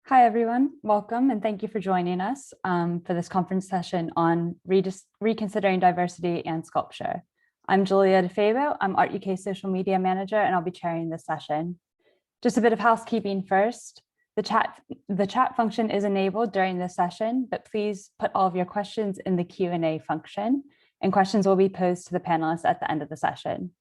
Hi, everyone. Welcome, and thank you for joining us for this conference session on Reconsidering Diversity and Sculpture. I'm Julia DeFavo. I'm Art UK Social Media Manager, and I'll be chairing this session. Just a bit of housekeeping first. The chat function is enabled during this session, but please put all of your questions in the Q&A function, and questions will be posed to the panelists at the end of the session.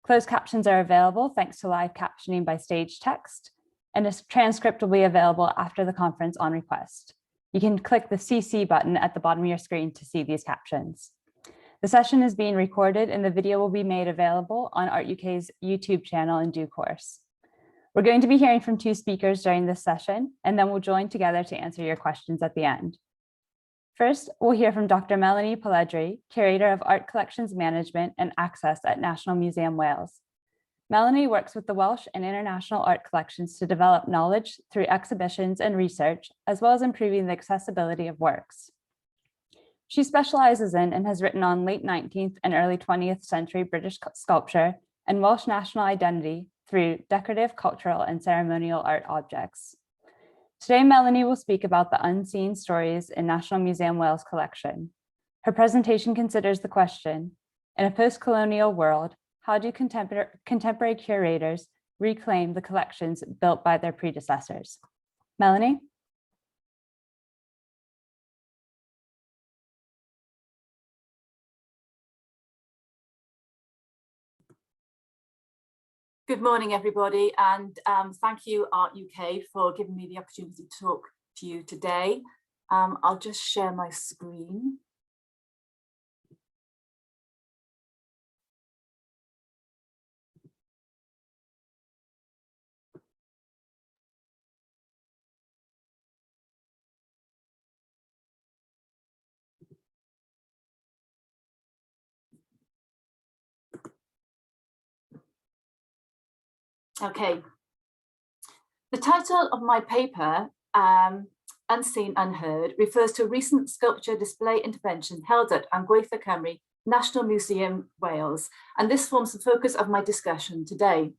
Closed captions are available thanks to live captioning by stage text, and a transcript will be available after the conference on request. You can click the CC button at the bottom of your screen to see these captions. The session is being recorded and the video will be made available on Art UK's YouTube channel in due course. We're going to be hearing from two speakers during this session, and then we'll join together to answer your questions at the end. First, we'll hear from Dr. Melanie Polledri, Curator of Art Collections Management and Access at National Museum Wales. Melanie works with the Welsh and international art collections to develop knowledge through exhibitions and research, as well as improving the accessibility of works. She specializes in and has written on late 19th and early 20th century British sculpture and Welsh national identity through decorative, cultural, and ceremonial art objects. Today, Melanie will speak about the unseen stories in National Museum Wales collection. Her presentation considers the question, in a post-colonial world, how do contemporary curators reclaim the collections built by their predecessors? Melanie? Good morning, everybody, and thank you, Art UK, for giving me the opportunity to talk to you today. I'll just share my screen. Okay, the title of my paper, Unseen, Unheard, refers to a recent sculpture display intervention held at Amgueddfa Cymru, National Museum, Wales, and this forms the focus of my discussion today.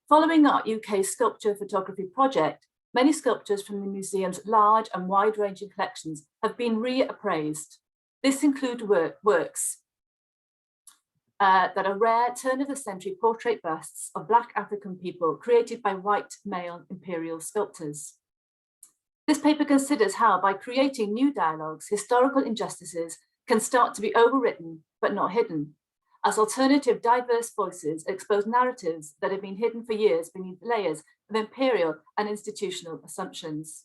Following Art UK's sculpture photography project, many sculptures from the museum's large and wide-ranging collections have been reappraised. This includes works that are rare turn-of-the-century portrait busts of Black African people created by white male imperial sculptors. This paper considers how, by creating new dialogues, historical injustices can start to be overwritten but not hidden, as alternative diverse voices expose narratives that have been hidden for years beneath layers of imperial and institutional assumptions.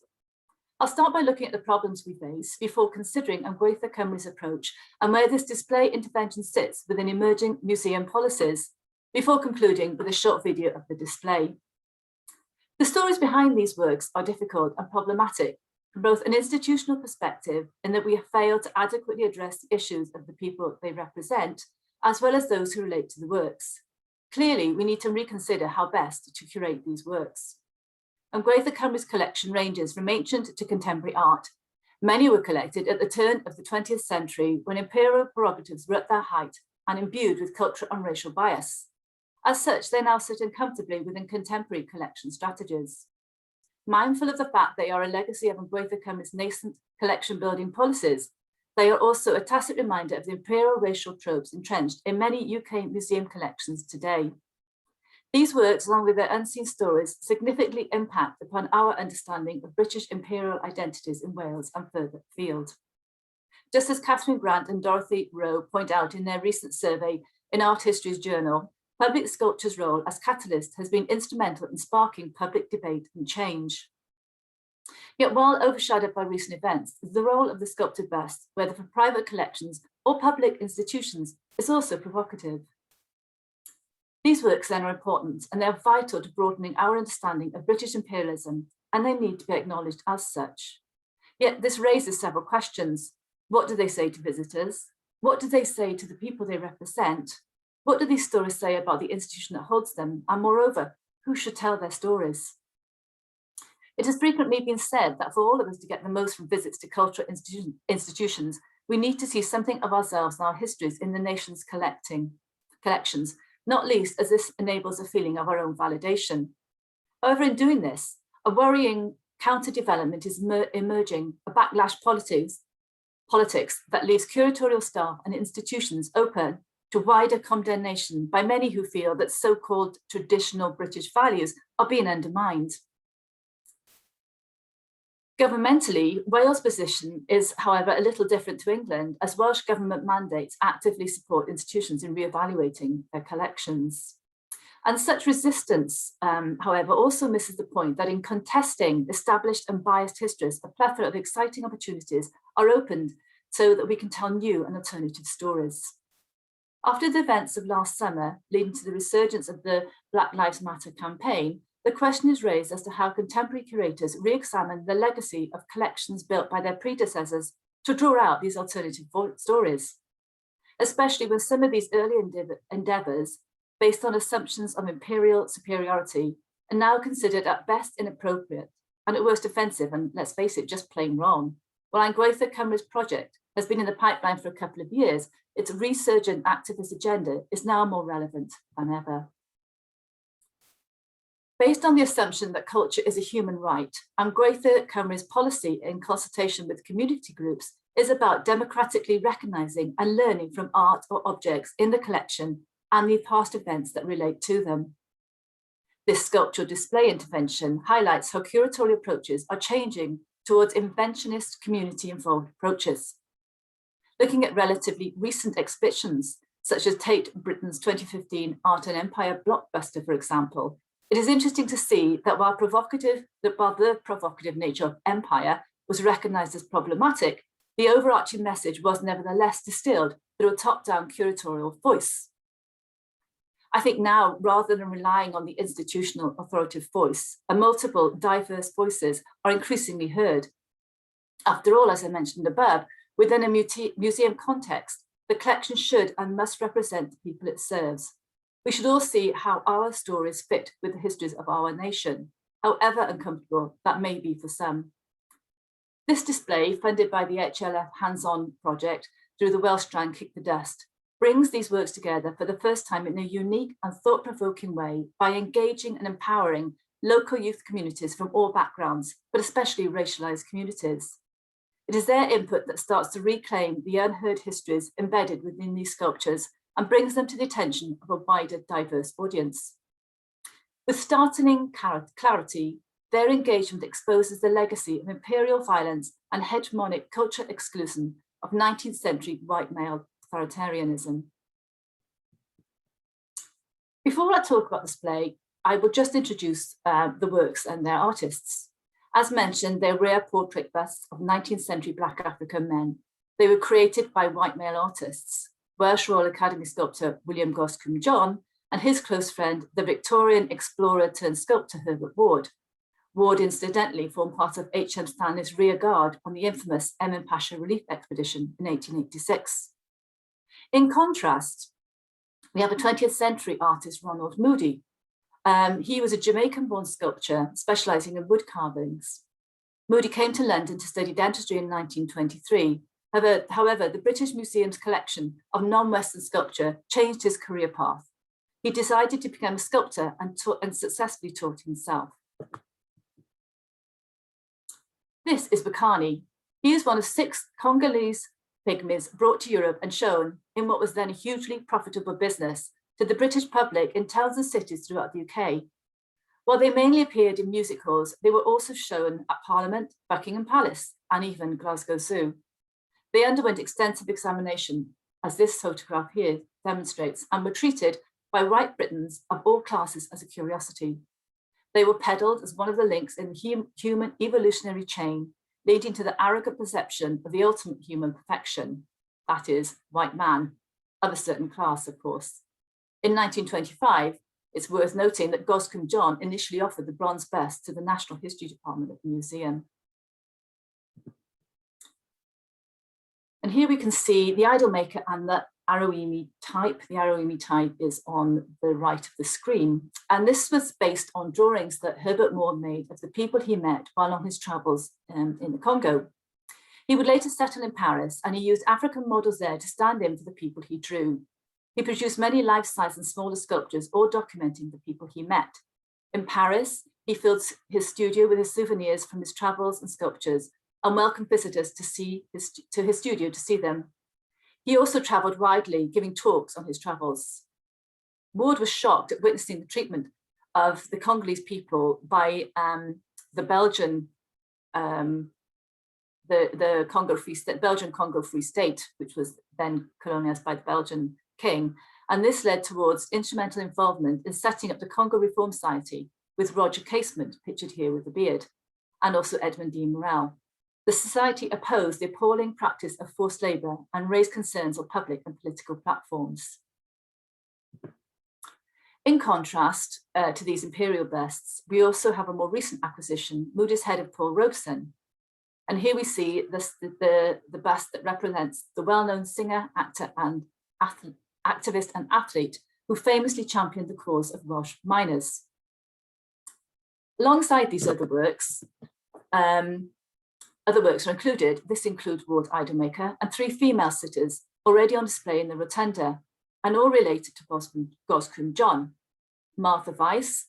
I'll start by looking at the problems we face before considering Amgueddfa Cymru's approach and where this display intervention sits within emerging museum policies, before concluding with a short video of the display. The stories behind these works are difficult and problematic from both an institutional perspective, in that we have failed to adequately address the issues of the people they represent, as well as those who relate to the works. Clearly, we need to reconsider how best to curate these works. Amgueddfa Cymru's collection ranges from ancient to contemporary art. Many were collected at the turn of the 20th century when imperial prerogatives were at their height and imbued with cultural and racial bias. As such, they now sit uncomfortably within contemporary collection strategies. Mindful of the fact they are a legacy of Amgueddfa Cymru's nascent collection building policies, they are also a tacit reminder of the imperial racial tropes entrenched in many UK museum collections today. These works, along with their unseen stories, significantly impact upon our understanding of British imperial identities in Wales and further afield. Just as Catherine Grant and Dorothy Rowe point out in their recent survey in Art History's journal, public sculpture's role as catalyst has been instrumental in sparking public debate and change. Yet, while overshadowed by recent events, the role of the sculpted bust, whether for private collections or public institutions, is also provocative. These works then are important, and they are vital to broadening our understanding of British imperialism, and they need to be acknowledged as such. Yet this raises several questions. What do they say to visitors? What do they say to the people they represent? What do these stories say about the institution that holds them? And moreover, who should tell their stories? It has frequently been said that for all of us to get the most from visits to cultural institutions, we need to see something of ourselves and our histories in the nation's collections, not least as this enables a feeling of our own validation. However, in doing this, a worrying counter-development is emerging, a backlash politics that leaves curatorial staff and institutions open to wider condemnation by many who feel that so-called traditional British values are being undermined. Governmentally, Wales' position is, however, a little different to England, as Welsh government mandates actively support institutions in re-evaluating their collections. And such resistance, however, also misses the point that in contesting established and biased histories, a plethora of exciting opportunities are opened so that we can tell new and alternative stories. After the events of last summer, leading to the resurgence of the Black Lives Matter campaign, the question is raised as to how contemporary curators re-examine the legacy of collections built by their predecessors to draw out these alternative stories, especially when some of these early endeavours, based on assumptions of imperial superiority, are now considered at best inappropriate and at worst offensive and, let's face it, just plain wrong. While Amgueddfa Cymru's project has been in the pipeline for a couple of years, its resurgent activist agenda is now more relevant than ever. Based on the assumption that culture is a human right, Amgueddfa Cymru's policy in consultation with community groups is about democratically recognising and learning from art or objects in the collection and the past events that relate to them. This sculptural display intervention highlights how curatorial approaches are changing towards inventionist community-involved approaches. Looking at relatively recent exhibitions, such as Tate Britain's 2015 Art and Empire blockbuster, for example, it is interesting to see that while the provocative nature of empire was recognised as problematic, the overarching message was nevertheless distilled through a top-down curatorial voice. I think now, rather than relying on the institutional authoritative voice, multiple diverse voices are increasingly heard. After all, as I mentioned above, within a museum context, the collection should and must represent the people it serves. We should all see how our stories fit with the histories of our nation, however uncomfortable that may be for some. This display, funded by the HLF Hands-On project through the Welsh strand Kick the Dust, brings these works together for the first time in a unique and thought-provoking way by engaging and empowering local youth communities from all backgrounds, but especially racialized communities. It is their input that starts to reclaim the unheard histories embedded within these sculptures and brings them to the attention of a wider, diverse audience. With startling clarity, their engagement exposes the legacy of imperial violence and hegemonic culture exclusion of 19th century white male authoritarianism. Before I talk about the display, I will just introduce the works and their artists. As mentioned, they're rare portrait busts of 19th century Black African men. They were created by white male artists, Welsh Royal Academy sculptor William Goscombe John and his close friend, the Victorian explorer turned sculptor Herbert Ward. Ward incidentally formed part of H.M. Stanley's rear guard on the infamous Emin Pasha relief expedition in 1886. In contrast, we have a 20th century artist, Ronald Moody. He was a Jamaican-born sculptor specialising in wood carvings. Moody came to London to study dentistry in 1923. However, the British Museum's collection of non-Western sculpture changed his career path. He decided to become a sculptor and successfully taught himself. This is Bhukani. He is one of 6 Congolese pygmies brought to Europe and shown in what was then a hugely profitable business to the British public in towns and cities throughout the UK. While they mainly appeared in music halls, they were also shown at Parliament, Buckingham Palace, and even Glasgow Zoo. They underwent extensive examination, as this photograph here demonstrates, and were treated by white Britons of all classes as a curiosity. They were peddled as one of the links in the human evolutionary chain, leading to the arrogant perception of the ultimate human perfection, that is, white man, of a certain class, of course. In 1925, it's worth noting that Goscombe John initially offered the bronze bust to the National History Department of the museum. And here we can see the idol maker and the Aroimi type. The Aroimi type is on the right of the screen. And this was based on drawings that Herbert Moore made of the people he met while on his travels in the Congo. He would later settle in Paris, and he used African models there to stand in for the people he drew. He produced many life-size and smaller sculptures, all documenting the people he met. In Paris, He filled his studio with his souvenirs from his travels and sculptures and welcomed visitors to his studio to see them. He also traveled widely, giving talks on his travels. Maud was shocked at witnessing the treatment of the Congolese people by the Belgian the Belgian Congo Free State, which was then colonized by the Belgian king. And this led towards instrumental involvement in setting up the Congo Reform Society with Roger Casement, pictured here with the beard, and also Edmond de Morel. The society opposed the appalling practice of forced labor and raised concerns on public and political platforms. In contrast to these imperial busts, we also have a more recent acquisition, Moody's head of Paul Robeson. And here we see the bust that represents the well-known singer, actor, and activist and athlete who famously championed the cause of Welsh miners. Alongside these other works are included. This includes Ward Idolmaker and 3 female sitters already on display in the Rotunda, and all related to Goscombe John. Martha Weiss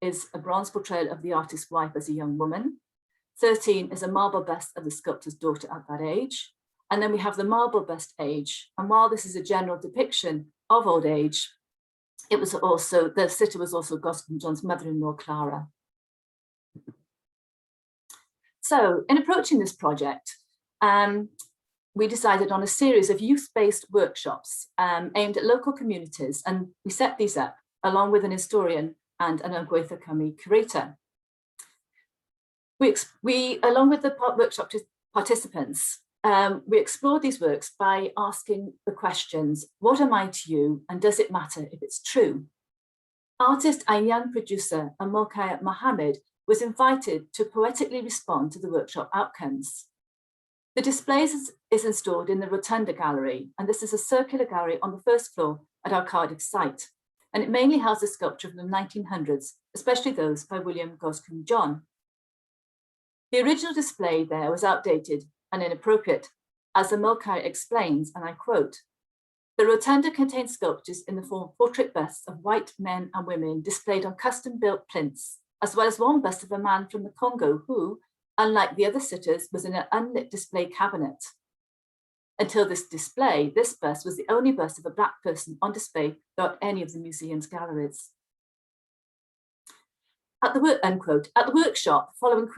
is a bronze portrayal of the artist's wife as a young woman. 13 is a marble bust of the sculptor's daughter at that age. And then we have the marble bust age. And while this is a general depiction of old age, the sitter was also Goscombe John's mother-in-law, Clara. So in approaching this project, we decided on a series of youth-based workshops aimed at local communities, and we set these up along with an historian and an Amgueddfa Cymru curator. Along with the workshop participants, we explored these works by asking the questions, what am I to you, and does it matter if it's true? Artist and young producer Amgueddfa Mohammed was invited to poetically respond to the workshop outcomes. The display is installed in the Rotunda Gallery, and this is a circular gallery on the first floor at our Cardiff site. And it mainly houses sculpture from the 1900s, especially those by William Goscombe John. The original display there was outdated and inappropriate, as Amgueddfa explains, and I quote, "The Rotunda contains sculptures in the form of portrait busts of white men and women displayed on custom-built plinths, as well as one bust of a man from the Congo who, unlike the other sitters, was in an unlit display cabinet. Until this display, this bust was the only bust of a Black person on display throughout any of the museum's galleries." At the workshop, following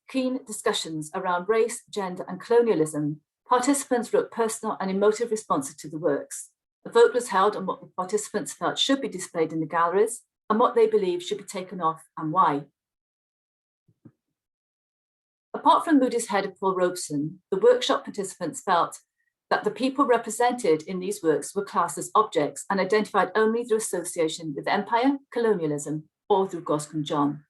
keen discussions around race, gender, and colonialism, participants wrote personal and emotive responses to the works. A vote was held on what the participants felt should be displayed in the galleries and what they believed should be taken off and why. Apart from Moody's head of Paul Robeson, the workshop participants felt that the people represented in these works were classed as objects and identified only through association with empire, colonialism, or through Goscombe John.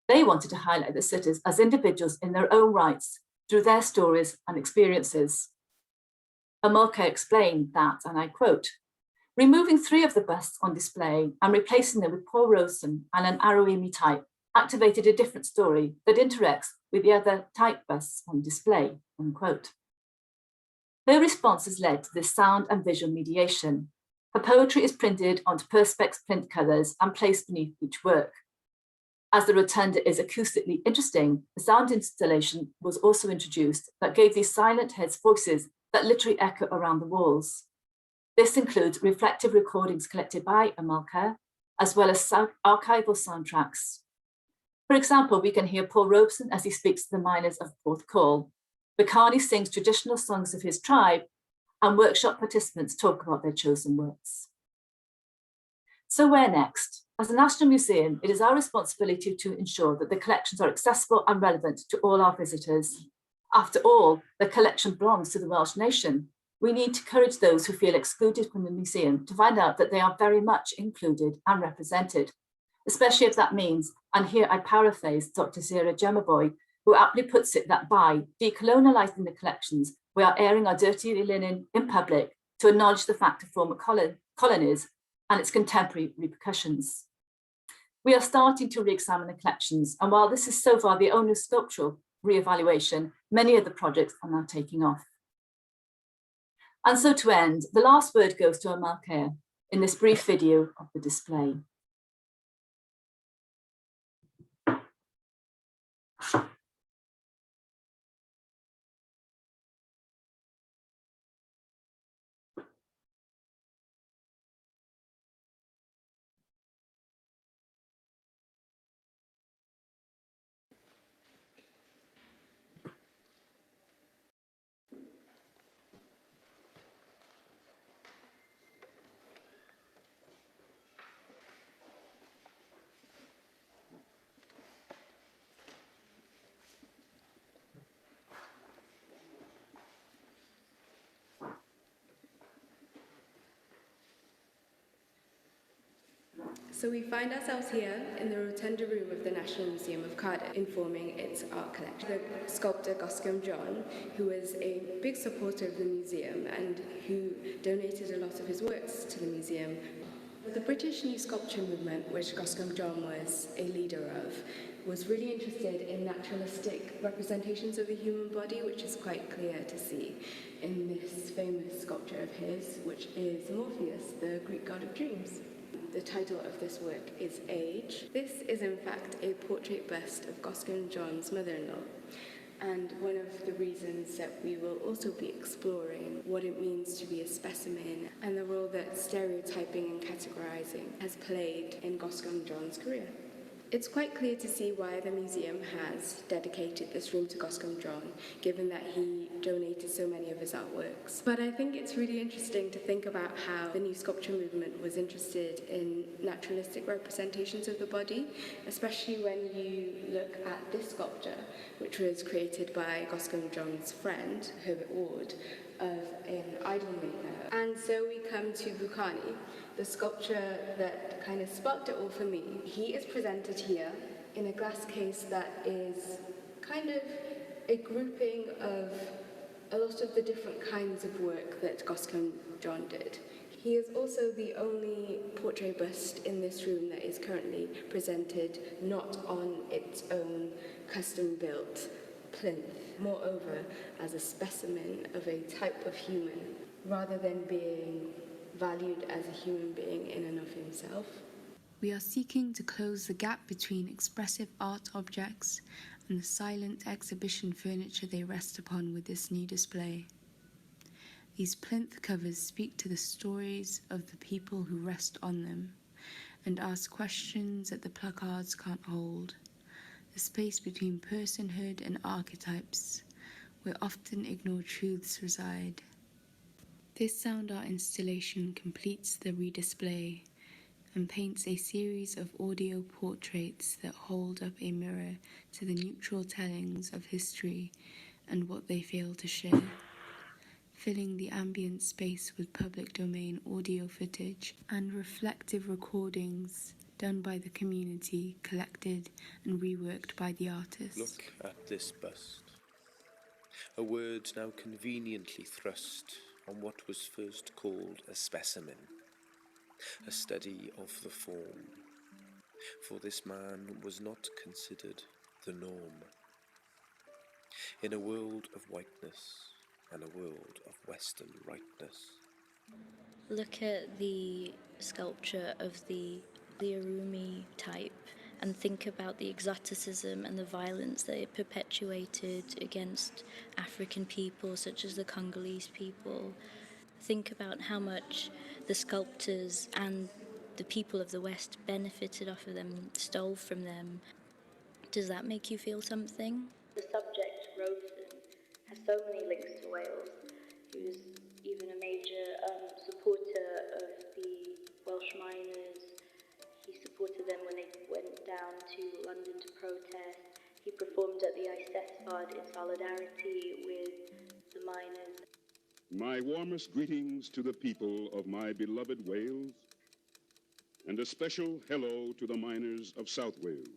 They wanted to highlight the sitters as individuals in their own rights through their stories and experiences. Amgueddfa explained that, and I quote, "Removing 3 of the busts on display and replacing them with Paul Robeson and an Aroimi type activated a different story that interacts with the other type busts on display," unquote. Her response has led to this sound and visual mediation. Her poetry is printed onto perspex print covers and placed beneath each work. As the Rotunda is acoustically interesting, a sound installation was also introduced that gave these silent heads voices that literally echo around the walls. This includes reflective recordings collected by Amgueddfa, as well as archival soundtracks. For example, we can hear Paul Robeson as he speaks to the miners of Fourth Call. Bhukani sings traditional songs of his tribe, and workshop participants talk about their chosen works. So where next? As a National Museum, it is our responsibility to ensure that the collections are accessible and relevant to all our visitors. After all, the collection belongs to the Welsh nation. We need to encourage those who feel excluded from the museum to find out that they are very much included and represented, especially if that means, and here I paraphrase Dr. Zira Jemaboy, who aptly puts it that by decolonialising the collections, we are airing our dirty linen in public to acknowledge the fact of former colonies and its contemporary repercussions. We are starting to re-examine the collections, and while this is so far the only sculptural re-evaluation, many of the projects are now taking off. And so to end, the last word goes to Amgueddfa in this brief video of the display. So we find ourselves here in the Rotunda room of the National Museum of Cardiff, informing its art collection. The sculptor Glasgow John, who was a big supporter of the museum and who donated a lot of his works to the museum. The British New Sculpture movement, which Glasgow John was a leader of, was really interested in naturalistic representations of the human body, which is quite clear to see in this famous sculpture of his, which is Morpheus, the Greek god of dreams. The title of this work is Age. This is in fact a portrait bust of Glasgow John's mother-in-law. And one of the reasons that we will also be exploring what it means to be a specimen and the role that stereotyping and categorizing has played in Glasgow John's career. It's quite clear to see why the museum has dedicated this room to Glasgow John, given that he donated so many of his artworks. But I think it's really interesting to think about how the new sculpture movement was interested in naturalistic representations of the body, especially when you look at this sculpture, which was created by Glasgow John's friend, Herbert Ward, of an idol maker. And so we come to Bhukani, the sculpture that kind of sparked it all for me. He is presented here in a glass case that is kind of a grouping of a lot of the different kinds of work that Glasgow John did. He is also the only portrait bust in this room that is currently presented not on its own custom-built plinth, moreover as a specimen of a type of human, rather than being valued as a human being in and of himself. We are seeking to close the gap between expressive art objects and the silent exhibition furniture they rest upon with this new display. These plinth covers speak to the stories of the people who rest on them and ask questions that the placards can't hold. The space between personhood and archetypes, where often ignored truths reside. This sound art installation completes the redisplay and paints a series of audio portraits that hold up a mirror to the neutral tellings of history and what they fail to share, filling the ambient space with public domain audio footage and reflective recordings done by the community, collected and reworked by the artist. Look at this bust, a word now conveniently thrust on what was first called a specimen, a study of the form, for this man was not considered the norm. In a world of whiteness and a world of Western rightness. Look at the sculpture of the Arumi type and think about the exoticism and the violence that it perpetuated against African people, such as the Congolese people. Think about how much the sculptors and the people of the West benefited off of them, stole from them. Does that make you feel something? The subject, Robeson, has so many links to Wales. He was even a major supporter of the Welsh miners. He supported them when they went down to London to protest. He performed at the Eisteddfod in solidarity with the miners. My warmest greetings to the people of my beloved Wales, and a special hello to the miners of South Wales.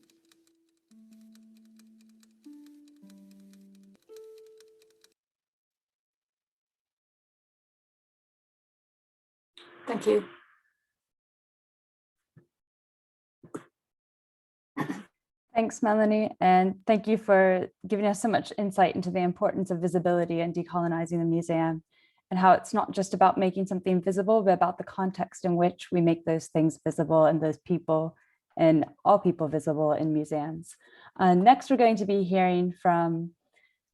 Thank you. Thanks, Melanie, and thank you for giving us so much insight into the importance of visibility and decolonizing the museum, and how it's not just about making something visible, but about the context in which we make those things visible and those people and all people visible in museums. Next, we're going to be hearing from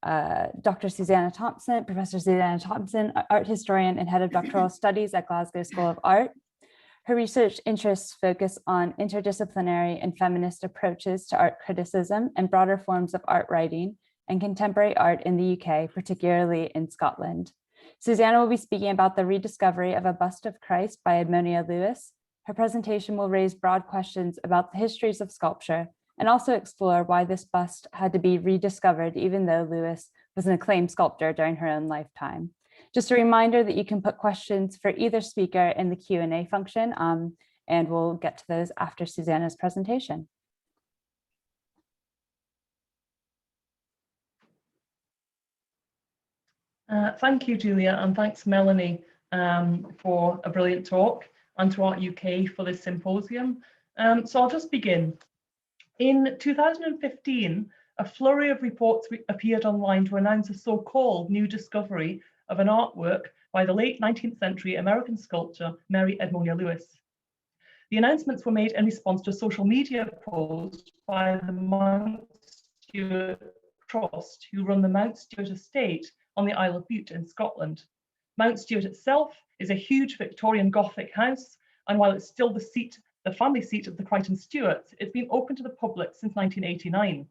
Dr. Susannah Thompson, Professor Susannah Thompson, art historian and head of doctoral studies at Glasgow School of Art. Her research interests focus on interdisciplinary and feminist approaches to art criticism and broader forms of art writing and contemporary art in the UK, particularly in Scotland. Susannah will be speaking about the rediscovery of a bust of Christ by Edmonia Lewis. Her presentation will raise broad questions about the histories of sculpture and also explore why this bust had to be rediscovered, even though Lewis was an acclaimed sculptor during her own lifetime. Just a reminder that you can put questions for either speaker in the Q&A function, and we'll get to those after Susannah's presentation. Thank you, Julia, and thanks, Melanie, for a brilliant talk, and to Art UK for this symposium. So I'll just begin. In 2015, a flurry of reports appeared online to announce a so-called new discovery of an artwork by the late 19th century American sculptor Mary Edmonia Lewis. The announcements were made in response to a social media post by the Mount Stewart Trust, who run the Mount Stewart estate on the Isle of Bute in Scotland. Mount Stewart itself is a huge Victorian Gothic house, and while it's still the family seat of the Crichton Stuarts, it's been open to the public since 1989.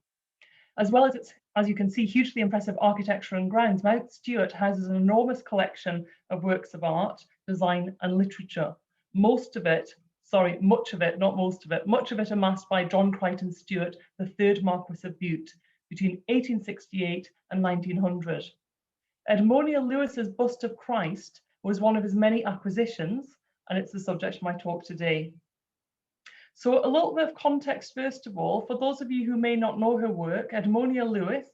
As well as its, as you can see, hugely impressive architecture and grounds, Mount Stewart houses an enormous collection of works of art, design, and literature. Much of it amassed by John Crichton Stuart, the third Marquess of Bute, between 1868 and 1900. Edmonia Lewis's bust of Christ was one of his many acquisitions, and it's the subject of my talk today. So a little bit of context first of all, for those of you who may not know her work, Edmonia Lewis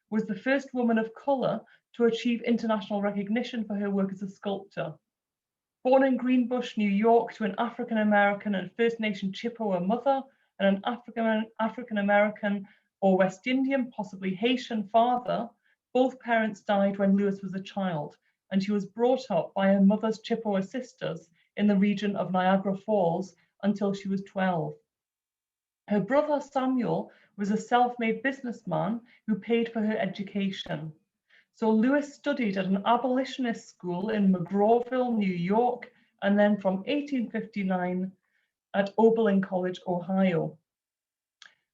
was the first woman of colour to achieve international recognition for her work as a sculptor. Born in Greenbush, New York, to an African-American and First Nation Chippewa mother and an African-American or West Indian, possibly Haitian father, both parents died when Lewis was a child, and she was brought up by her mother's Chippewa sisters in the region of Niagara Falls until she was 12. Her brother Samuel was a self-made businessman who paid for her education. So Lewis studied at an abolitionist school in McGrawville, New York, and then from 1859 at Oberlin College, Ohio,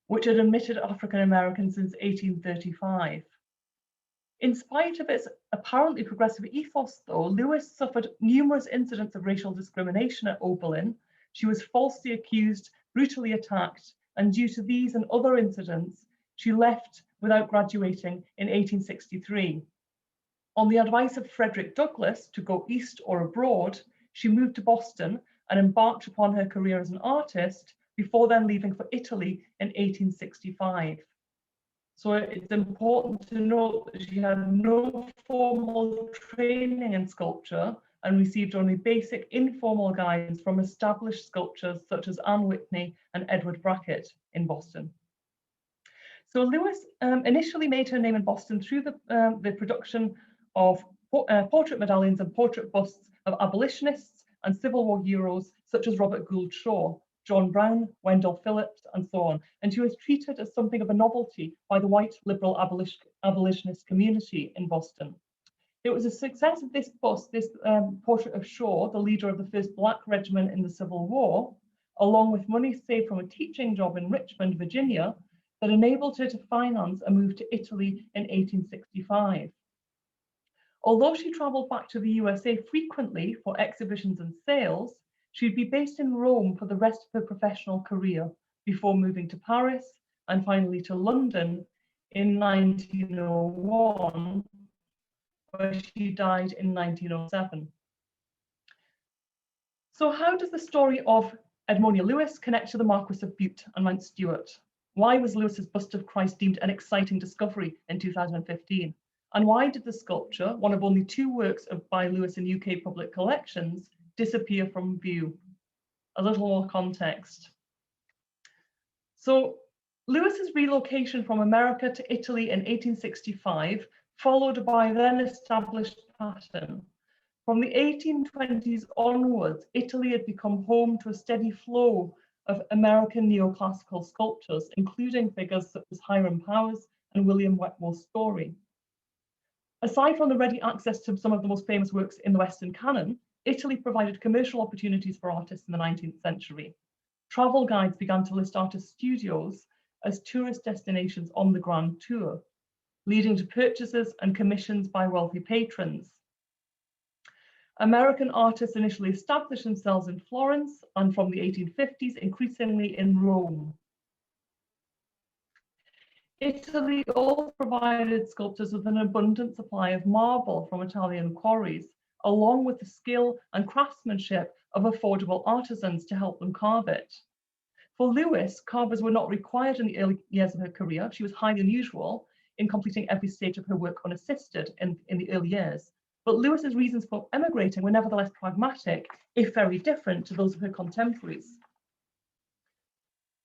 which had admitted African Americans since 1835. In spite of its apparently progressive ethos, though, Lewis suffered numerous incidents of racial discrimination at Oberlin. She was falsely accused, brutally attacked, and due to these and other incidents, she left without graduating in 1863. On the advice of Frederick Douglass to go east or abroad, she moved to Boston and embarked upon her career as an artist before then leaving for Italy in 1865. So it's important to note that she had no formal training in sculpture and received only basic informal guidance from established sculptors such as Anne Whitney and Edward Brackett in Boston. So Lewis initially made her name in Boston through the production of portrait medallions and portrait busts of abolitionists and Civil War heroes such as Robert Gould Shaw, John Brown, Wendell Phillips, and so on. And she was treated as something of a novelty by the white liberal abolitionist community in Boston. It was a success of this bust, this portrait of Shaw, the leader of the first Black regiment in the Civil War, along with money saved from a teaching job in Richmond, Virginia, that enabled her to finance a move to Italy in 1865. Although she traveled back to the USA frequently for exhibitions and sales, she'd be based in Rome for the rest of her professional career before moving to Paris and finally to London in 1901, where she died in 1907. So how does the story of Edmonia Lewis connect to the Marquess of Bute and Mount Stewart? Why was Lewis's bust of Christ deemed an exciting discovery in 2015? And why did the sculpture, one of only 2 works by Lewis in UK public collections, disappear from view? A little more context. So Lewis's relocation from America to Italy in 1865 followed by then established pattern. From the 1820s onwards, Italy had become home to a steady flow of American neoclassical sculptors, including figures such as Hiram Powers and William Wetmore Story. Aside from the ready access to some of the most famous works in the Western canon, Italy provided commercial opportunities for artists in the 19th century. Travel guides began to list artist studios as tourist destinations on the Grand Tour, leading to purchases and commissions by wealthy patrons. American artists initially established themselves in Florence and from the 1850s, increasingly in Rome. Italy also provided sculptors with an abundant supply of marble from Italian quarries, along with the skill and craftsmanship of affordable artisans to help them carve it. For Lewis, carvers were not required in the early years of her career. She was highly unusual in completing every stage of her work unassisted in the early years. But Lewis's reasons for emigrating were nevertheless pragmatic, if very different to those of her contemporaries.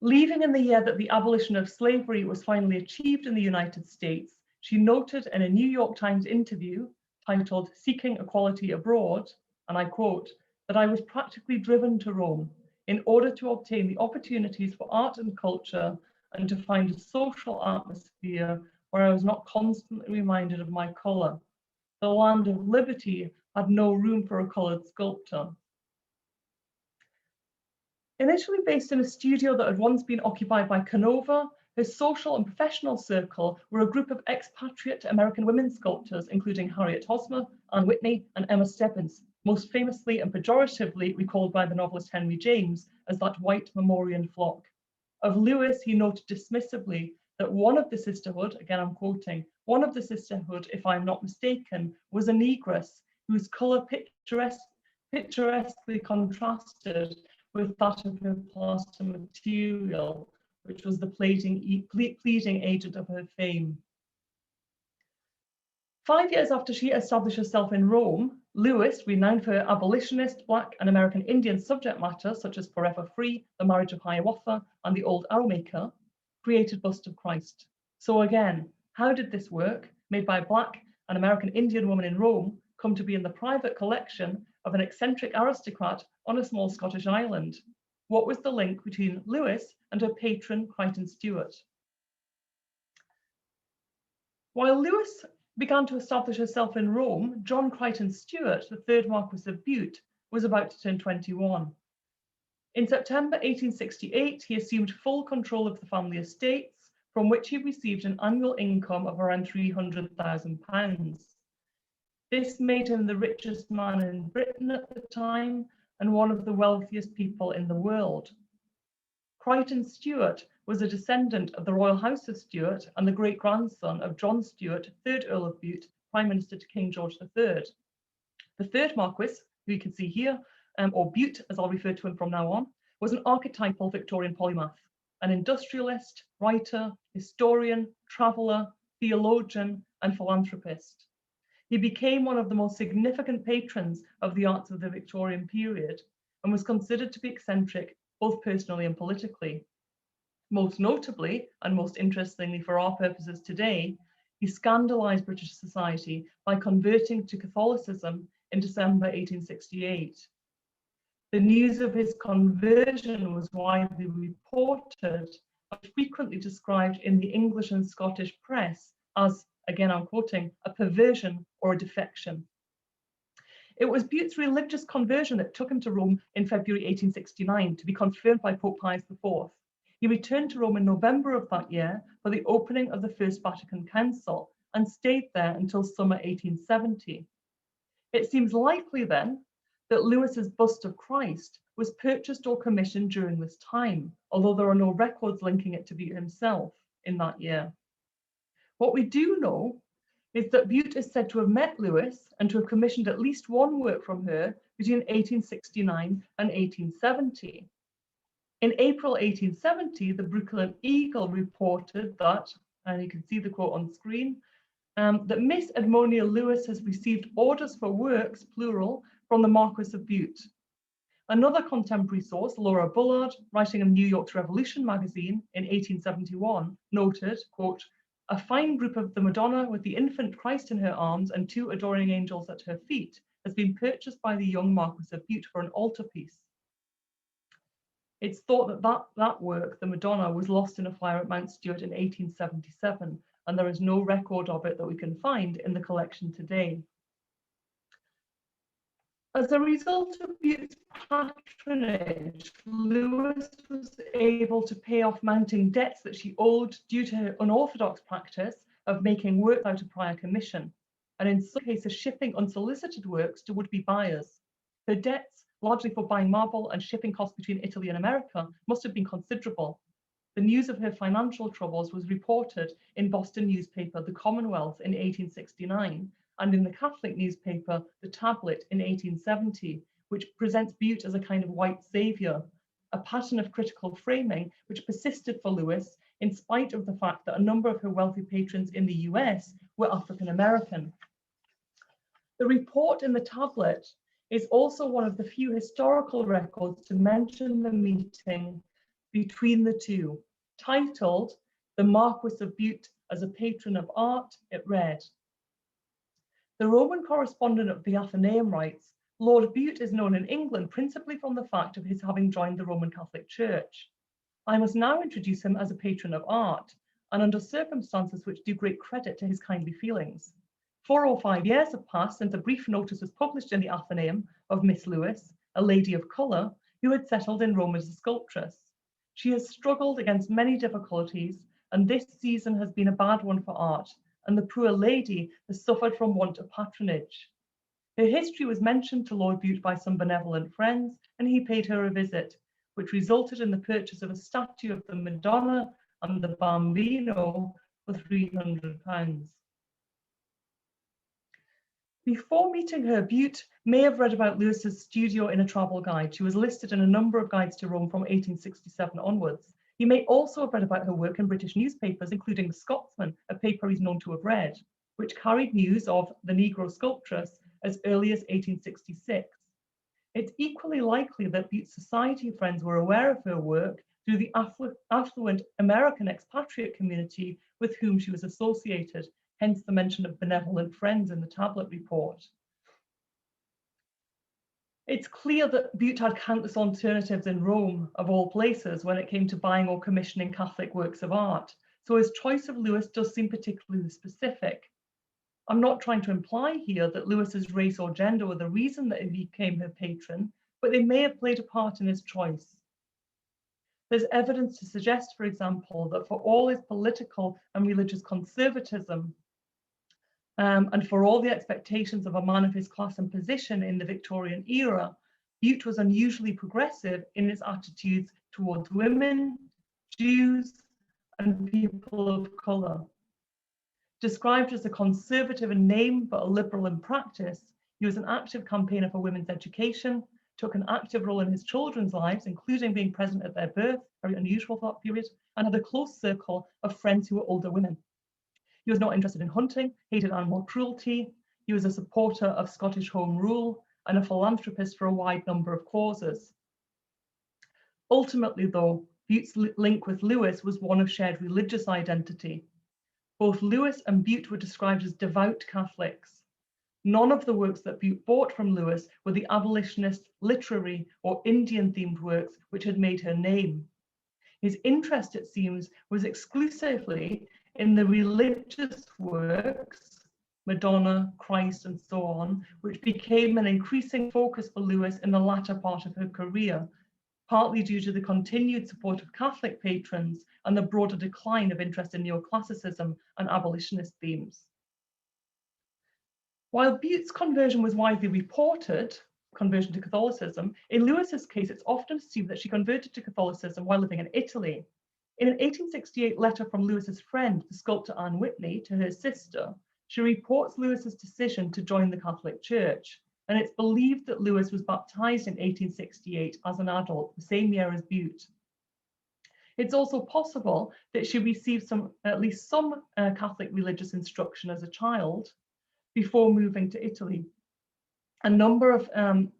Leaving in the year that the abolition of slavery was finally achieved in the United States, she noted in a New York Times interview titled "Seeking Equality Abroad," and I quote, that I was practically driven to Rome in order to obtain the opportunities for art and culture and to find a social atmosphere where I was not constantly reminded of my colour. The land of liberty had no room for a coloured sculptor. Initially based in a studio that had once been occupied by Canova, her social and professional circle were a group of expatriate American women sculptors, including Harriet Hosmer, Anne Whitney, and Emma Stebbins, most famously and pejoratively recalled by the novelist Henry James as that white Memorian flock. Of Lewis, he noted dismissively that one of the sisterhood, again I'm quoting, one of the sisterhood, if I'm not mistaken, was a negress whose colour picturesquely contrasted with that of her plaster material, which was the pleasing agent of her fame. 5 years after she established herself in Rome, Lewis, renowned for her abolitionist, Black and American Indian subject matter, such as Forever Free, The Marriage of Hiawatha, and The Old Arrowmaker, created Bust of Christ. So again, how did this work, made by a Black and American Indian woman in Rome, come to be in the private collection of an eccentric aristocrat on a small Scottish island? What was the link between Lewis and her patron, Crichton Stewart? While Lewis began to establish herself in Rome, John Crichton Stewart, the third Marquis of Bute, was about to turn 21. In September 1868, he assumed full control of the family estates, from which he received an annual income of around £300,000. This made him the richest man in Britain at the time and one of the wealthiest people in the world. Crichton Stewart was a descendant of the Royal House of Stuart and the great-grandson of John Stewart, 3rd Earl of Bute, Prime Minister to King George III. The third Marquis, who you can see here, or Bute as I'll refer to him from now on, was an archetypal Victorian polymath, an industrialist, writer, historian, traveller, theologian, and philanthropist. He became one of the most significant patrons of the arts of the Victorian period and was considered to be eccentric both personally and politically. Most notably, and most interestingly for our purposes today, he scandalised British society by converting to Catholicism in December 1868. The news of his conversion was widely reported and frequently described in the English and Scottish press as, again I'm quoting, a perversion or a defection. It was Bute's religious conversion that took him to Rome in February 1869 to be confirmed by Pope Pius IV. He returned to Rome in November of that year for the opening of the First Vatican Council and stayed there until summer 1870. It seems likely then that Lewis's bust of Christ was purchased or commissioned during this time, although there are no records linking it to Bute himself in that year. What we do know is that Bute is said to have met Lewis and to have commissioned at least one work from her between 1869 and 1870. In April 1870, the Brooklyn Eagle reported that, and you can see the quote on screen, that Miss Edmonia Lewis has received orders for works, plural, from the Marquis of Bute. Another contemporary source, Laura Bullard, writing in New York's Revolution magazine in 1871, noted, quote, "A fine group of the Madonna with the infant Christ in her arms and 2 adoring angels at her feet has been purchased by the young Marquis of Bute for an altarpiece." It's thought that that work, the Madonna, was lost in a fire at Mount Stuart in 1877, and there is no record of it that we can find in the collection today. As a result of Bute's patronage, Lewis was able to pay off mounting debts that she owed due to her unorthodox practice of making work without a prior commission, and in some cases shipping unsolicited works to would-be buyers. Her debts, largely for buying marble and shipping costs between Italy and America, must have been considerable. The news of her financial troubles was reported in Boston newspaper The Commonwealth in 1869, and in the Catholic newspaper The Tablet in 1870, which presents Bute as a kind of white saviour, a pattern of critical framing which persisted for Lewis in spite of the fact that a number of her wealthy patrons in the US were African American. The report in the tablet is also one of the few historical records to mention the meeting between the two. Titled, "The Marquis of Bute as a Patron of Art," it read, "The Roman correspondent of the Athenaeum writes, Lord Bute is known in England principally from the fact of his having joined the Roman Catholic Church. I must now introduce him as a patron of art, and under circumstances which do great credit to his kindly feelings. 4 or 5 years have passed since a brief notice was published in the Athenaeum of Miss Lewis, a lady of colour, who had settled in Rome as a sculptress. She has struggled against many difficulties, and this season has been a bad one for art, and the poor lady has suffered from want of patronage. Her history was mentioned to Lord Bute by some benevolent friends, and he paid her a visit, which resulted in the purchase of a statue of the Madonna and the Bambino for £300. Before meeting her, Bute may have read about Lewis's studio in a travel guide. She was listed in a number of guides to Rome from 1867 onwards. He may also have read about her work in British newspapers, including The Scotsman, a paper he's known to have read, which carried news of the Negro sculptress as early as 1866. It's equally likely that Bute's society friends were aware of her work through the affluent American expatriate community with whom she was associated, hence the mention of benevolent friends in the tablet report. It's clear that Bute had countless alternatives in Rome, of all places, when it came to buying or commissioning Catholic works of art, so his choice of Lewis does seem particularly specific. I'm not trying to imply here that Lewis's race or gender were the reason that he became her patron, but they may have played a part in his choice. There's evidence to suggest, for example, that for all his political and religious conservatism, and for all the expectations of a man of his class and position in the Victorian era, Bute was unusually progressive in his attitudes towards women, Jews, and people of colour. Described as a conservative in name but a liberal in practice, he was an active campaigner for women's education, took an active role in his children's lives, including being present at their birth, very unusual for that period, and had a close circle of friends who were older women. He was not interested in hunting, hated animal cruelty. He was a supporter of Scottish Home Rule and a philanthropist for a wide number of causes. Ultimately, though, Bute's link with Lewis was one of shared religious identity. Both Lewis and Bute were described as devout Catholics. None of the works that Bute bought from Lewis were the abolitionist, literary, or Indian-themed works which had made her name. His interest, it seems, was exclusively in the religious works, Madonna, Christ, and so on, which became an increasing focus for Lewis in the latter part of her career, partly due to the continued support of Catholic patrons and the broader decline of interest in neoclassicism and abolitionist themes. While Bute's conversion was widely reported, conversion to Catholicism, in Lewis's case, it's often assumed that she converted to Catholicism while living in Italy. In an 1868 letter from Lewis's friend, the sculptor Anne Whitney, to her sister, she reports Lewis's decision to join the Catholic Church, and it's believed that Lewis was baptized in 1868 as an adult, the same year as Bute. It's also possible that she received at least some Catholic religious instruction as a child before moving to Italy. A number of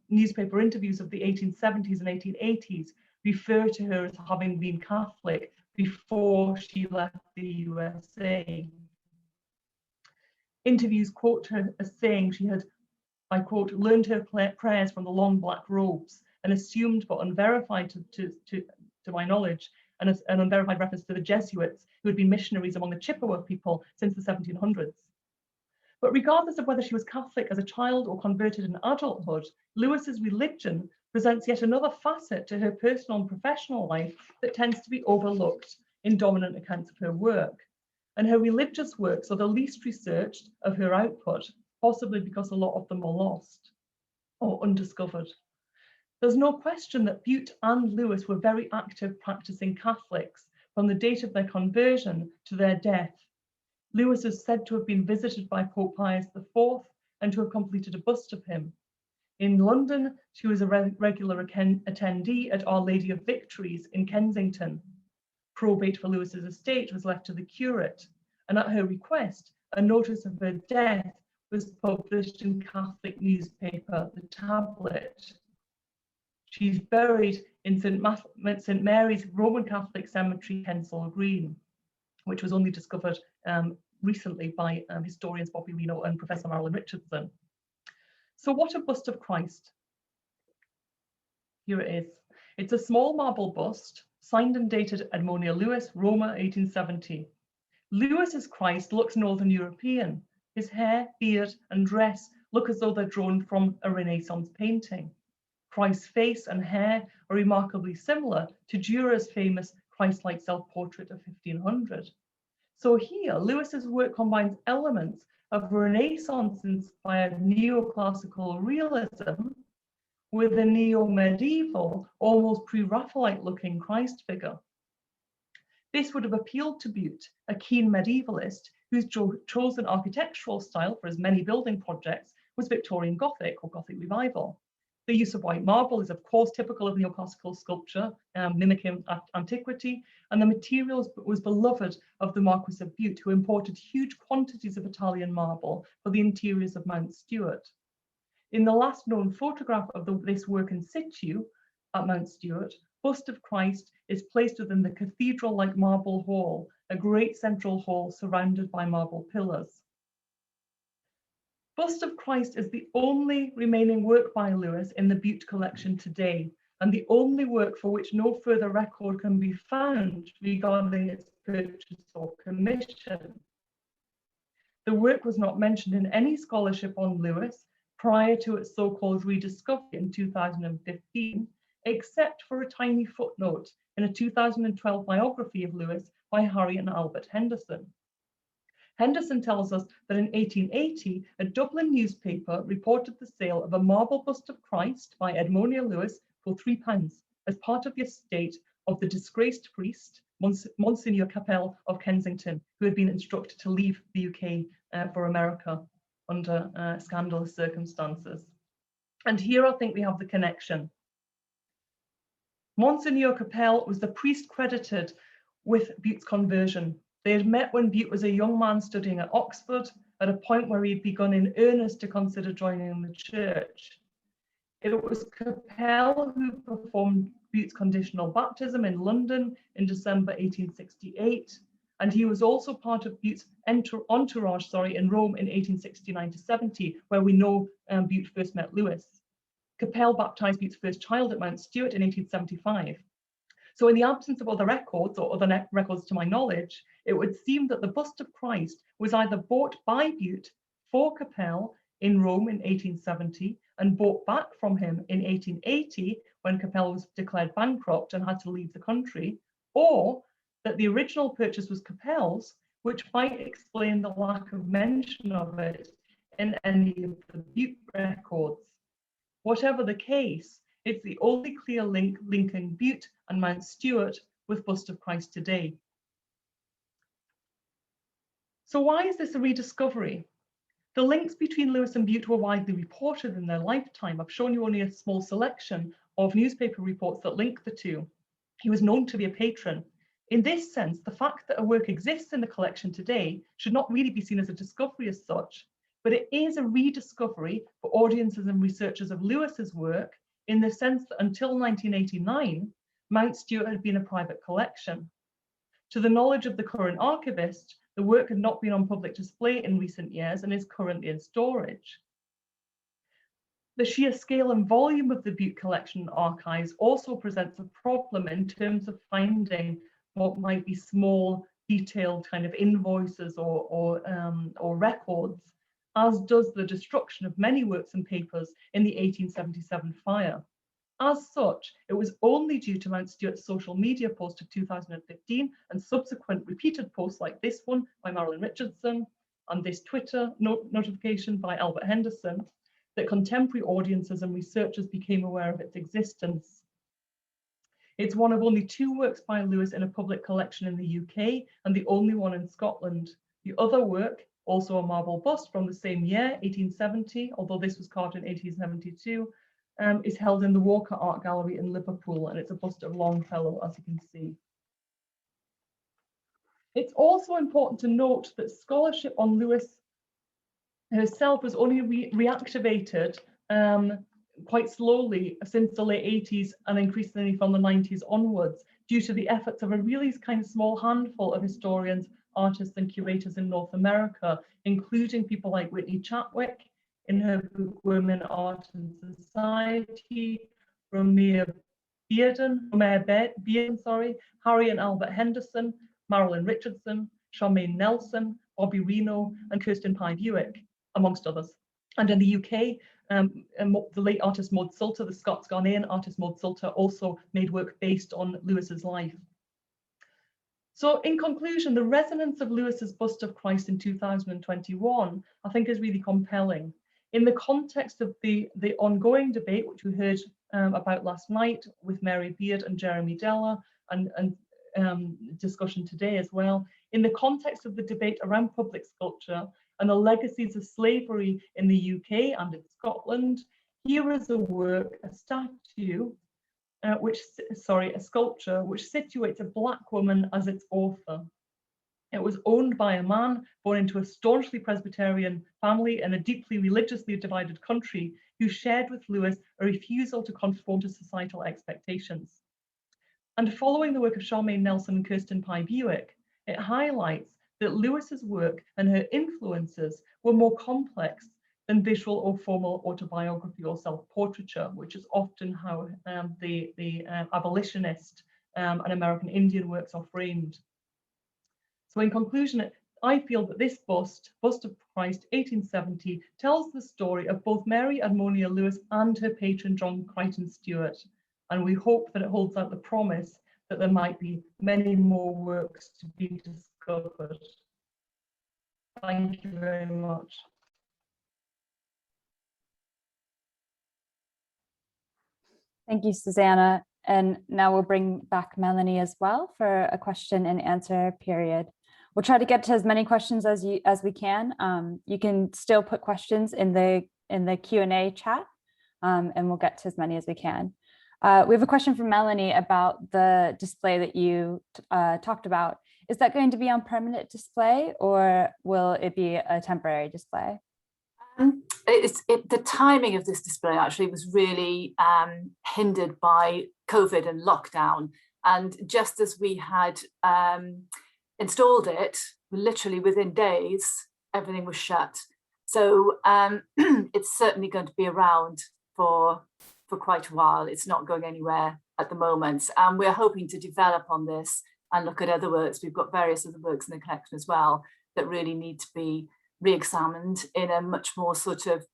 newspaper interviews of the 1870s and 1880s refer to her as having been Catholic before she left the USA. Interviews quote her as saying she had, I quote, learned her prayers from the long black robes and assumed, but unverified to my knowledge, an unverified reference to the Jesuits who had been missionaries among the Chippewa people since the 1700s. But regardless of whether she was Catholic as a child or converted in adulthood, Lewis's religion presents yet another facet to her personal and professional life that tends to be overlooked in dominant accounts of her work. And her religious works are the least researched of her output, possibly because a lot of them are lost or undiscovered. There's no question that Bute and Lewis were very active practicing Catholics from the date of their conversion to their death. Lewis is said to have been visited by Pope Pius IV and to have completed a bust of him. In London, she was a regular attendee at Our Lady of Victories in Kensington. Probate for Lewis's estate was left to the curate, and at her request, a notice of her death was published in Catholic newspaper, The Tablet. She's buried in St. Mary's Roman Catholic Cemetery, Kensal Green, which was only discovered recently by historians Bobby Reno and Professor Marilyn Richardson. So what a bust of Christ? Here it is. It's a small marble bust, signed and dated Edmonia, Lewis, Roma, 1870. Lewis's Christ looks Northern European. His hair, beard, and dress look as though they're drawn from a Renaissance painting. Christ's face and hair are remarkably similar to Dürer's famous Christ-like self-portrait of 1500. So here, Lewis's work combines elements of Renaissance-inspired neoclassical realism with a neo-medieval, almost pre-Raphaelite-looking Christ figure. This would have appealed to Butte, a keen medievalist whose chosen architectural style for his many building projects was Victorian Gothic or Gothic Revival. The use of white marble is of course typical of neoclassical sculpture, mimicking antiquity, and the materials was beloved of the Marquis of Bute, who imported huge quantities of Italian marble for the interiors of Mount Stuart. In the last known photograph of this work in situ at Mount Stuart, bust of Christ is placed within the cathedral-like marble hall, a great central hall surrounded by marble pillars. Bust of Christ is the only remaining work by Lewis in the Bute collection today, and the only work for which no further record can be found regarding its purchase or commission. The work was not mentioned in any scholarship on Lewis prior to its so-called rediscovery in 2015, except for a tiny footnote in a 2012 biography of Lewis by Harry and Albert Henderson. Henderson tells us that in 1880, a Dublin newspaper reported the sale of a marble bust of Christ by Edmonia Lewis for £3 as part of the estate of the disgraced priest, Monsignor Capel of Kensington, who had been instructed to leave the UK for America under scandalous circumstances. And here I think we have the connection. Monsignor Capel was the priest credited with Bute's conversion. They had met when Bute was a young man studying at Oxford, at a point where he'd begun in earnest to consider joining the church. It was Capel who performed Bute's conditional baptism in London in December 1868, and he was also part of Bute's entourage in Rome in 1869 to 70, where we know Bute first met Lewis. Capel baptized Bute's first child at Mount Stuart in 1875. So in the absence of other records, or other records to my knowledge, it would seem that the bust of Christ was either bought by Bute for Capel in Rome in 1870 and bought back from him in 1880 when Capel was declared bankrupt and had to leave the country, or that the original purchase was Capel's, which might explain the lack of mention of it in any of the Bute records. Whatever the case, it's the only clear link linking Bute and Mount Stuart with bust of Christ today. So why is this a rediscovery? The links between Lewis and Bute were widely reported in their lifetime. I've shown you only a small selection of newspaper reports that link the two. He was known to be a patron. In this sense, the fact that a work exists in the collection today should not really be seen as a discovery as such, but it is a rediscovery for audiences and researchers of Lewis's work, in the sense that until 1989, Mount Stuart had been a private collection. To the knowledge of the current archivist, the work had not been on public display in recent years and is currently in storage. The sheer scale and volume of the Bute collection archives also presents a problem in terms of finding what might be small, detailed kind of invoices or records, as does the destruction of many works and papers in the 1877 fire. As such, it was only due to Mount Stuart's social media post of 2015 and subsequent repeated posts like this one by Marilyn Richardson and this Twitter notification by Albert Henderson that contemporary audiences and researchers became aware of its existence. It's one of only 2 works by Lewis in a public collection in the UK and the only one in Scotland. The other work Also a marble bust from the same year, 1870, although this was carved in 1872, is held in the Walker Art Gallery in Liverpool, and it's a bust of Longfellow, as you can see. It's also important to note that scholarship on Lewis herself was only reactivated quite slowly since the late 80s and increasingly from the 90s onwards, due to the efforts of a really kind of small handful of historians, artists and curators in North America, including people like Whitney Chadwick in her book Women, Art and Society, Romare Bearden, Harry and Albert Henderson, Marilyn Richardson, Charmaine Nelson, Bobby Reno, and Kirsten Pye Buick, amongst others. And in the UK, the late artist Maud Salter, the Scots-Ghanaian artist Maud Salter, also made work based on Lewis's life. So in conclusion, the resonance of Lewis's bust of Christ in 2021, I think, is really compelling. In the context of the ongoing debate, which we heard about last night with Mary Beard and Jeremy Deller, and discussion today as well, in the context of the debate around public sculpture and the legacies of slavery in the UK and in Scotland, here is a work, a statue, a sculpture which situates a Black woman as its author. It was owned by a man born into a staunchly Presbyterian family in a deeply religiously divided country, who shared with Lewis a refusal to conform to societal expectations. And following the work of Charmaine Nelson and Kirsten Pye Buick, it highlights that Lewis's work and her influences were more complex than visual or formal autobiography or self-portraiture, which is often how the abolitionist and American Indian works are framed. So in conclusion, I feel that this bust of Christ, 1870, tells the story of both Mary Edmonia Lewis and her patron John Crichton Stewart. And we hope that it holds out the promise that there might be many more works to be discovered. Thank you very much. Thank you, Susannah. And now we'll bring back Melanie as well for a question and answer period. We'll try to get to as many questions as we can. You can still put questions in the Q&A chat, and we'll get to as many as we can. We have a question from Melanie about the display that you talked about. Is that going to be on permanent display, or will it be a temporary display? The timing of this display actually was really hindered by COVID and lockdown. And just as we had installed it, literally within days, everything was shut. So it's certainly going to be around for quite a while. It's not going anywhere at the moment. And we're hoping to develop on this and look at other works. We've got various other works in the collection as well that really need to be re-examined in a much more sort of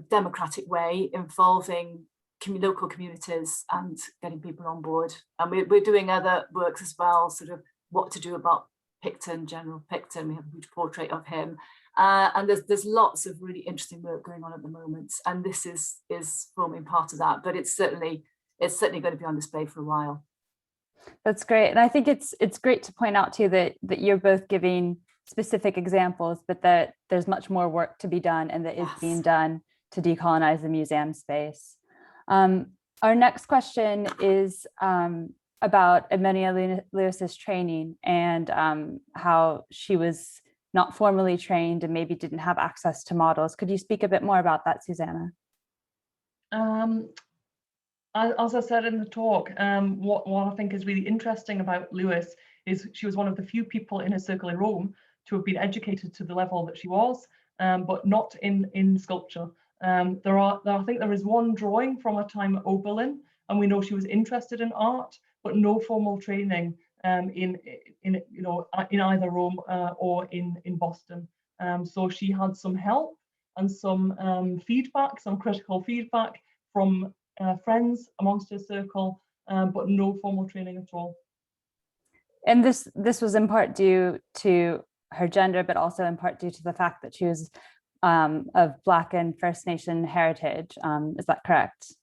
democratic way, involving local communities and getting people on board. And we're doing other works as well, sort of what to do about Picton, General Picton. We have a huge portrait of him. And there's lots of really interesting work going on at the moment, and this is forming part of that. But it's certainly going to be on display for a while. That's great, and I think it's great to point out too that you're both giving specific examples, but that there's much more work to be done, and that is being done to decolonize the museum space. Our next question is about Edmonia Lewis's training and how she was not formally trained and maybe didn't have access to models. Could you speak a bit more about that, Susannah? As I said in the talk, what I think is really interesting about Lewis is she was one of the few people in her circle in Rome to have been educated to the level that she was, but not in sculpture. I think there is one drawing from her time at Oberlin, and we know she was interested in art, but no formal training in either Rome or in Boston. So she had some help and some feedback, some critical feedback from friends amongst her circle, but no formal training at all. And this was in part due to her gender, but also in part due to the fact that she was of Black and First Nation heritage. Is that correct?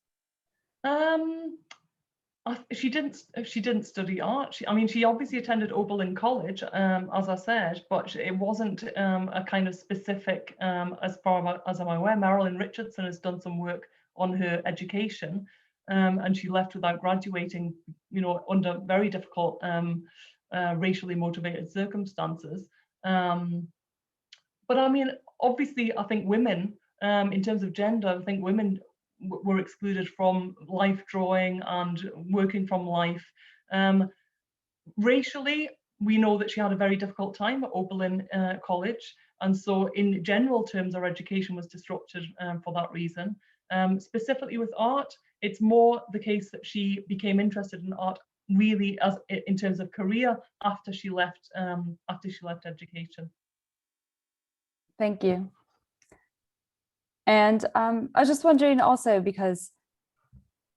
She didn't study art. She obviously attended Oberlin College, as I said, but it wasn't a kind of specific, as far as I'm aware. Marilyn Richardson has done some work on her education, and she left without graduating, under very difficult racially motivated circumstances. But obviously, I think women, in terms of gender, I think women were excluded from life drawing and working from life. Racially, we know that she had a very difficult time at Oberlin College, and so in general terms, her education was disrupted for that reason. Specifically with art, it's more the case that she became interested in art really as in terms of career after she left education. Thank you. And I was just wondering also, because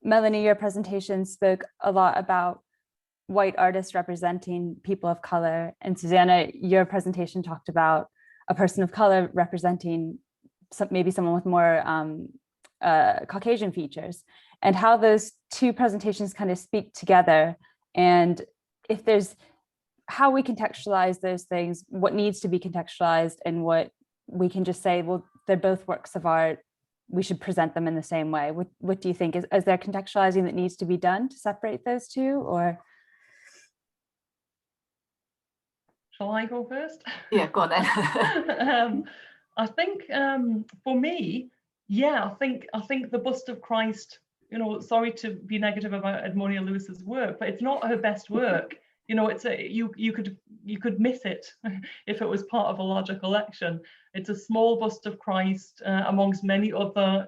Melanie, your presentation spoke a lot about white artists representing people of color, and Susannah, your presentation talked about a person of color representing maybe someone with more Caucasian features, and how those two presentations kind of speak together, and if there's how we contextualize those things, what needs to be contextualized, and what we can just say, well, they're both works of art, we should present them in the same way. What do you think? Is there contextualizing that needs to be done to separate those two, or? Shall I go first? Yeah, go on then. I think for me, yeah, I think the Bust of Christ, sorry to be negative about Edmonia Lewis's work, but it's not her best work. It's you could miss it if it was part of a larger collection. It's a small bust of Christ amongst many other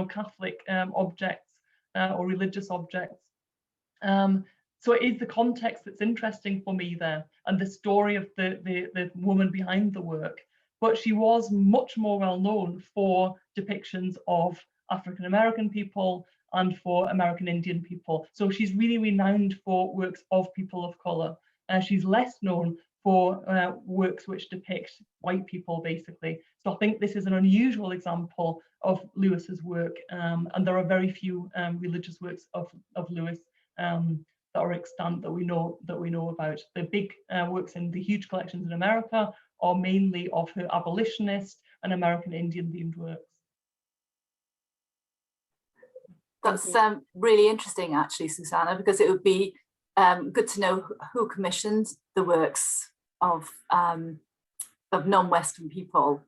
Catholic objects or religious objects. So it is the context that's interesting for me there, and the story of the woman behind the work. But she was much more well known for depictions of African American people and for American Indian people. So she's really renowned for works of people of color. She's less known for works which depict white people, basically. So I think this is an unusual example of Lewis's work, and there are very few religious works of Lewis that are extant that we know about. The big works in the huge collections in America are mainly of her abolitionist and American Indian themed works. That's really interesting, actually, Susannah, because it would be good to know who commissioned the works of non-Western people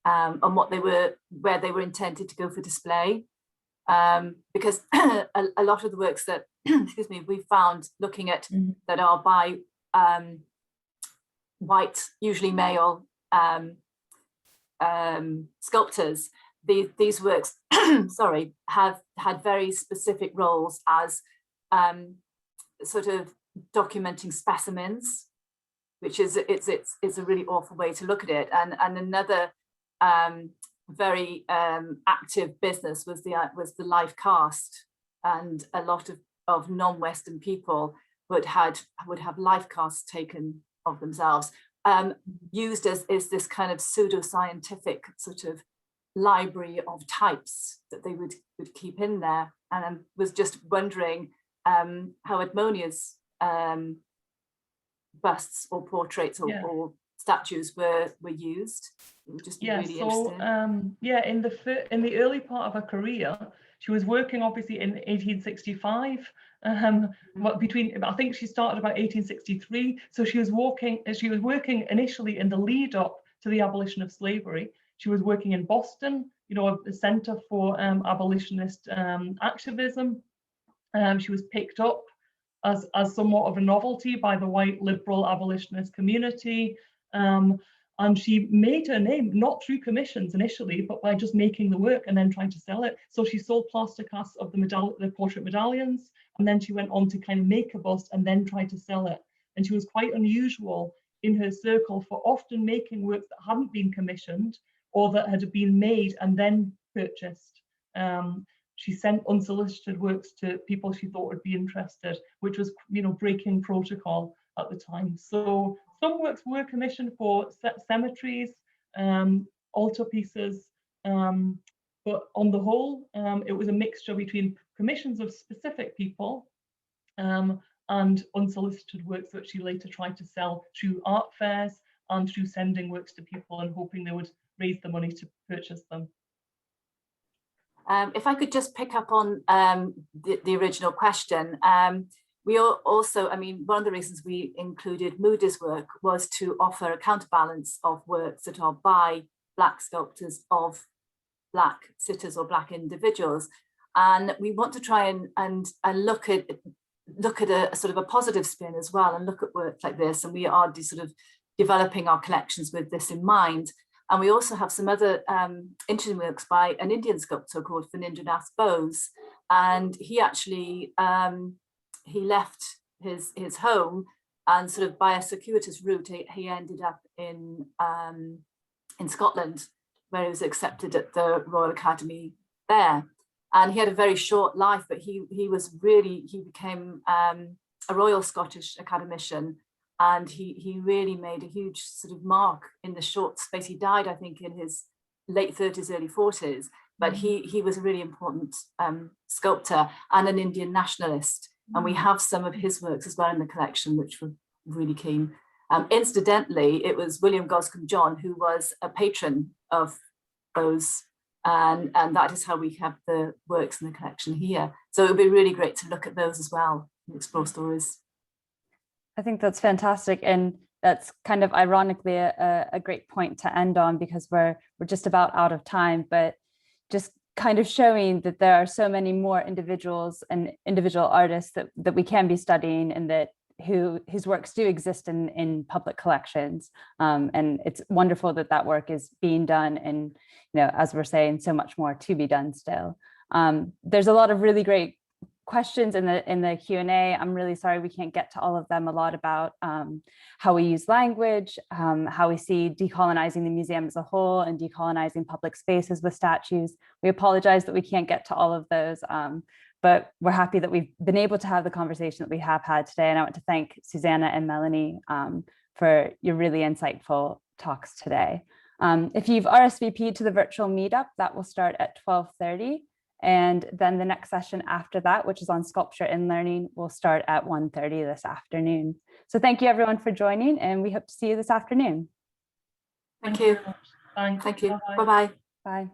and where they were intended to go for display. Because a lot of the works that excuse me, we found looking at that are by white, usually male sculptors, these works sorry, have had very specific roles as sort of documenting specimens, which is it's a really awful way to look at it. And another very active business was the life cast, and a lot of non-Western people would have life casts taken of themselves, used as this kind of pseudo-scientific sort of library of types that they would keep in there. And I was just wondering how Edmonia's busts or portraits or statues were used. Just really interesting. In the early part of her career, she was working obviously in 1865. I think she started about 1863. So she was working initially in the lead up to the abolition of slavery. She was working in Boston, a center for abolitionist activism. She was picked up as somewhat of a novelty by the white liberal abolitionist community. And she made her name not through commissions initially, but by just making the work and then trying to sell it. So she sold plaster casts of the portrait medallions, and then she went on to kind of make a bust and then try to sell it. And she was quite unusual in her circle for often making works that hadn't been commissioned or that had been made and then purchased. She sent unsolicited works to people she thought would be interested, which was, breaking protocol at the time. So some works were commissioned for cemeteries, altarpieces, but on the whole, it was a mixture between commissions of specific people and unsolicited works that she later tried to sell through art fairs and through sending works to people and hoping they would raise the money to purchase them. If I could just pick up on the original question, we also, I mean, one of the reasons we included Moody's work was to offer a counterbalance of works that are by Black sculptors of Black sitters or Black individuals. And we want to try and look at a sort of a positive spin as well, and look at work like this. And we are sort of developing our collections with this in mind. And we also have some other interesting works by an Indian sculptor called Fanindranath Bose. And he actually, he left his home, and sort of by a circuitous route, he ended up in Scotland, where he was accepted at the Royal Academy there. And he had a very short life, but he became a Royal Scottish academician. And he really made a huge sort of mark in the short space. He died, I think, in his late 30s, early 40s, but he was a really important sculptor and an Indian nationalist. And we have some of his works as well in the collection, which were really keen. Incidentally, it was William Goscombe John who was a patron of Bose, and that is how we have the works in the collection here. So it would be really great to look at those as well and explore stories. I think that's fantastic, and that's kind of ironically a great point to end on, because we're just about out of time, but just kind of showing that there are so many more individuals and individual artists that we can be studying, and that whose works do exist in public collections. And it's wonderful that that work is being done, and as we're saying, so much more to be done still. There's a lot of really great questions in the Q&A. I'm really sorry we can't get to all of them. A lot about how we use language, how we see decolonizing the museum as a whole and decolonizing public spaces with statues. We apologize that we can't get to all of those, but we're happy that we've been able to have the conversation that we have had today. And I want to thank Susannah and Melanie for your really insightful talks today. If you've RSVP'd to the virtual meetup, that will start at 12:30. And then the next session after that, which is on sculpture and learning, will start at 1:30 this afternoon. So thank you everyone for joining, and we hope to see you this afternoon. Thank you. Thanks. Thank you. Bye-bye. Bye-bye. Bye.